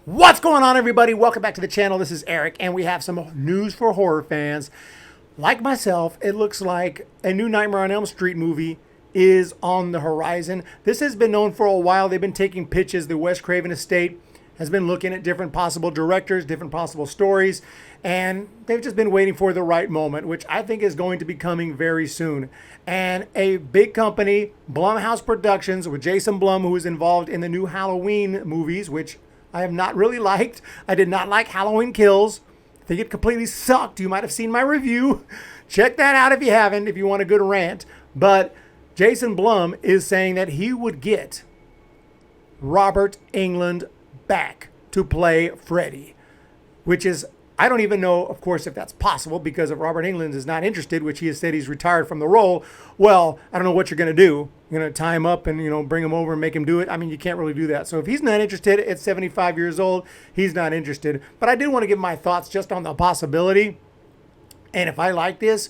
What's going on, everybody? Welcome back to the channel. This is Eric, and we have some news for horror fans. Like myself, it looks like a new Nightmare on Elm Street movie is on the horizon. This has been known for a while. They've been taking pitches. The Wes Craven estate has been looking at different possible directors, different possible stories, and they've just been waiting for the right moment, which I think is going to be coming very soon. And a big company, Blumhouse Productions, with Jason Blum, who is involved in the new Halloween movies, which I have not really liked. I did not like Halloween Kills. I think it completely sucked. You might have seen my review. Check that out if you haven't, if you want a good rant. But Jason Blum is saying that he would get Robert Englund back to play Freddy, which is, I don't even know, of course, if that's possible, because if Robert Englund is not interested, which he has said he's retired from the role, well, I don't know what you're going to do. You're going to tie him up and, bring him over and make him do it. I mean, you can't really do that. So if he's not interested at 75 years old, he's not interested. But I did want to give my thoughts just on the possibility. And if I like this,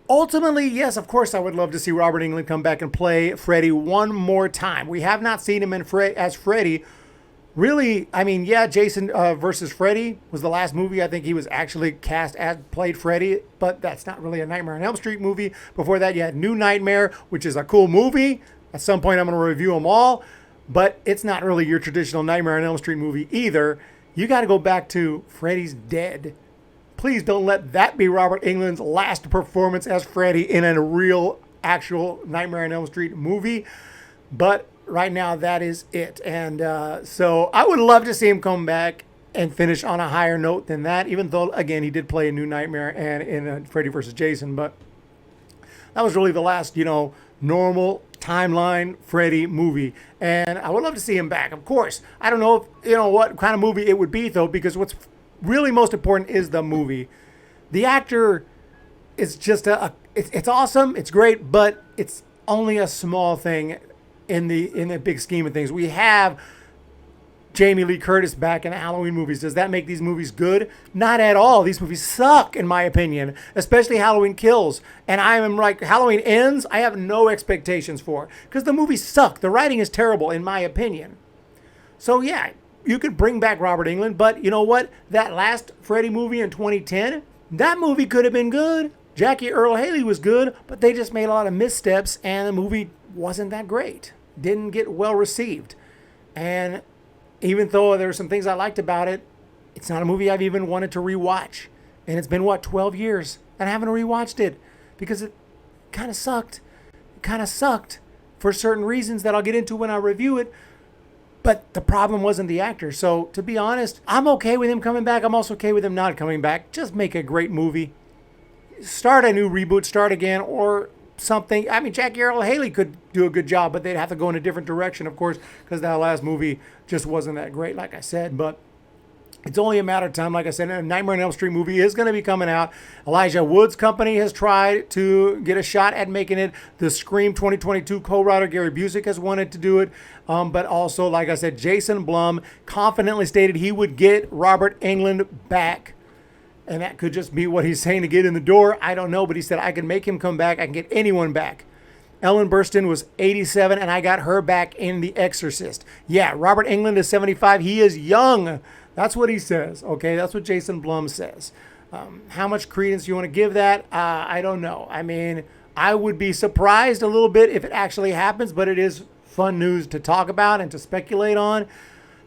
ultimately, yes, of course, I would love to see Robert Englund come back and play Freddy one more time. We have not seen him as Freddy. Really, I mean, yeah, Jason versus Freddy was the last movie I think he was actually cast as played Freddy, but that's not really a Nightmare on Elm Street movie. Before that, you had New Nightmare, which is a cool movie. At some point, I'm going to review them all, but it's not really your traditional Nightmare on Elm Street movie either. You got to go back to Freddy's Dead. Please don't let that be Robert Englund's last performance as Freddy in a real, actual Nightmare on Elm Street movie, but right now, that is it. And so I would love to see him come back and finish on a higher note than that, even though, again, he did play a New Nightmare and in Freddy vs. Jason. But that was really the last, normal timeline Freddy movie. And I would love to see him back, of course. I don't know if, what kind of movie it would be, though, because what's really most important is the movie. The actor is just it's awesome, it's great, but it's only a small thing in the big scheme of things. We have Jamie Lee Curtis back in the Halloween movies. Does that make these movies good? Not at all. These movies suck, in my opinion, especially Halloween Kills. And I am like, Halloween Ends, I have no expectations for, because the movies suck. The writing is terrible, in my opinion. So yeah, you could bring back Robert Englund, but you know what? That last Freddy movie in 2010, that movie could have been good. Jackie Earle Haley was good, but they just made a lot of missteps, and the movie wasn't that great. Didn't get well received. And even though there were some things I liked about it, it's not a movie I've even wanted to rewatch. And it's been, 12 years, and I haven't rewatched it because it kind of sucked. It kind of sucked for certain reasons that I'll get into when I review it. But the problem wasn't the actor. So to be honest, I'm okay with him coming back. I'm also okay with him not coming back. Just make a great movie. Start a new reboot, start again, or something. I mean, Jackie Earle Haley could do a good job, but they'd have to go in a different direction, of course, because that last movie just wasn't that great, like I said. But it's only a matter of time. Like I said, a Nightmare on Elm Street movie is going to be coming out. Elijah Wood's company has tried to get a shot at making it. The Scream 2022 co-writer Gary Busey has wanted to do it. But also, like I said, Jason Blum confidently stated he would get Robert Englund back. And that could just be what he's saying to get in the door. I don't know, but he said, I can make him come back. I can get anyone back. Ellen Burstyn was 87, and I got her back in The Exorcist. Yeah, Robert Englund is 75. He is young. That's what he says, okay? That's what Jason Blum says. How much credence you want to give that? I don't know. I mean, I would be surprised a little bit if it actually happens, but it is fun news to talk about and to speculate on.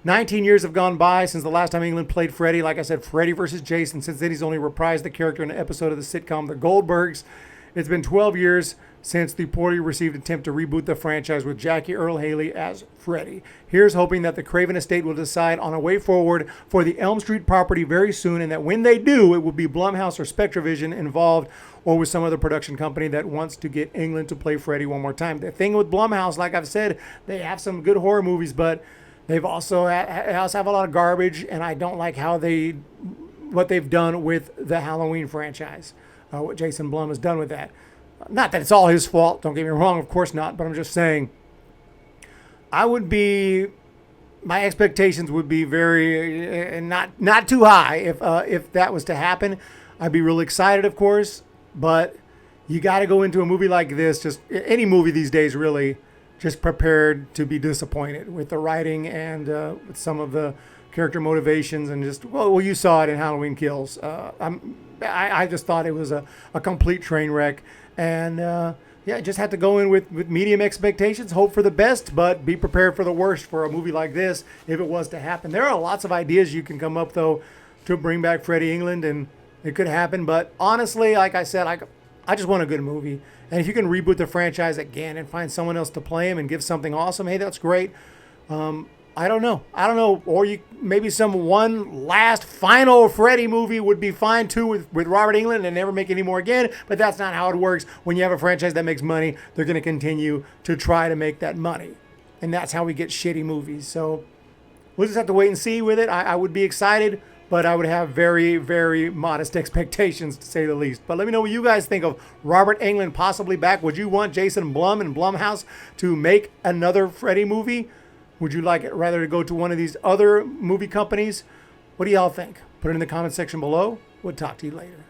19 years have gone by since the last time Englund played Freddy. Like I said, Freddy vs. Jason. Since then, he's only reprised the character in an episode of the sitcom The Goldbergs. It's been 12 years since the poorly received attempt to reboot the franchise with Jackie Earle Haley as Freddy. Here's hoping that the Craven estate will decide on a way forward for the Elm Street property very soon, and that when they do, it will be Blumhouse or Spectravision involved, or with some other production company that wants to get Englund to play Freddy one more time. The thing with Blumhouse, like I've said, they have some good horror movies, but they've also have a lot of garbage, and I don't like what they've done with the Halloween franchise, what Jason Blum has done with that. Not that it's all his fault, don't get me wrong, of course not, but I'm just saying, my expectations would be very, not too high if that was to happen. I'd be really excited, of course, but you got to go into a movie like this, just any movie these days really, just prepared to be disappointed with the writing and with some of the character motivations and just, well, you saw it in Halloween Kills. I just thought it was a complete train wreck. And yeah, just had to go in with medium expectations, hope for the best, but be prepared for the worst for a movie like this if it was to happen. There are lots of ideas you can come up, though, to bring back Freddy Englund, and it could happen. But honestly, like I said, I just want a good movie. And if you can reboot the franchise again and find someone else to play him and give something awesome, hey, that's great. I don't know. Or maybe some one last final Freddy movie would be fine too with Robert Englund and never make any more again. But that's not how it works. When you have a franchise that makes money, they're going to continue to try to make that money. And that's how we get shitty movies. So we'll just have to wait and see with it. I would be excited, but I would have very, very modest expectations, to say the least. But let me know what you guys think of Robert Englund possibly back. Would you want Jason Blum and Blumhouse to make another Freddy movie? Would you like it rather to go to one of these other movie companies? What do y'all think? Put it in the comment section below. We'll talk to you later.